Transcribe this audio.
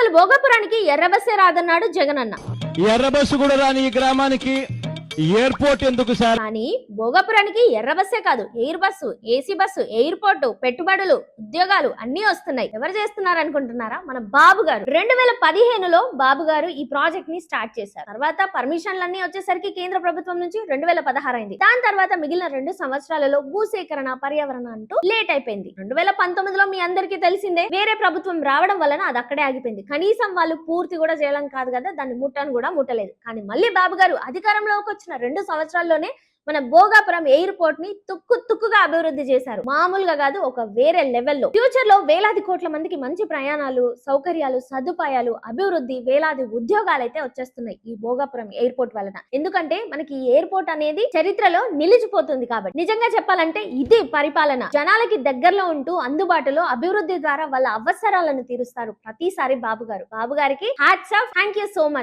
అసలు భోగాపురానికి ఎర్రబస్సే రాదన్నాడు జగనన్న. ఎర్రబస్సు కూడా రాని ఈ గ్రామానికి ఎయిర్పోర్ట్ ఎందుకు సార్? కానీ భోగాపురానికి ఎర్ర బస్సే కాదు, air bus, AC bus, airport, పెట్టుబడులు, ఉద్యోగాలు అన్ని వస్తున్నాయి. ఎవరు చేస్తున్నారు అనుకుంటున్నారా? మన బాబు గారు. 2015లో బాబు గారు ఈ ప్రాజెక్ట్ ని స్టార్ట్ చేశారు. తర్వాత పర్మిషన్లన్నీ వచ్చేసరికి కేంద్ర ప్రభుత్వం నుంచి 2016 అయింది. దాని తర్వాత మిగిలిన 2 సంవత్సరాలలో భూసేకరణ, పర్యావరణ అంటూ లేట్ అయిపోయింది. 2019లో మీ అందరికీ తెలిసిందే, వేరే ప్రభుత్వం రావడం వలన అది అక్కడే ఆగిపోయింది. కనీసం వాళ్ళు పూర్తి కూడా చేయడం కాదు కదా, దాన్ని ముట్టను కూడా ముట్టలేదు. కానీ మళ్ళీ బాబు గారు అధికారంలోకి వచ్చిన 2 సంవత్సరాల్లోనే మన భోగాపురం ఎయిర్పోర్ట్ ని తుక్కుగా అభివృద్ధి చేశారు. మామూలుగా కాదు, ఒక వేరే లెవెల్లో. ఫ్యూచర్ లో వేలాది కోట్ల మందికి మంచి ప్రయాణాలు, సౌకర్యాలు, సదుపాయాలు, అభివృద్ధి, వేలాది ఉద్యోగాలు అయితే వచ్చేస్తున్నాయి ఈ భోగాపురం ఎయిర్పోర్ట్ వలన. ఎందుకంటే మనకి ఈ ఎయిర్పోర్ట్ అనేది చరిత్రలో నిలిచిపోతుంది కాబట్టి. నిజంగా చెప్పాలంటే ఇది పరిపాలన. జనాలకి దగ్గరలో ఉంటూ అందుబాటులో అభివృద్ధి ద్వారా వాళ్ళ అవసరాలను తీరుస్తారు ప్రతిసారి బాబు గారు. బాబు గారికి hats off, thank you so much.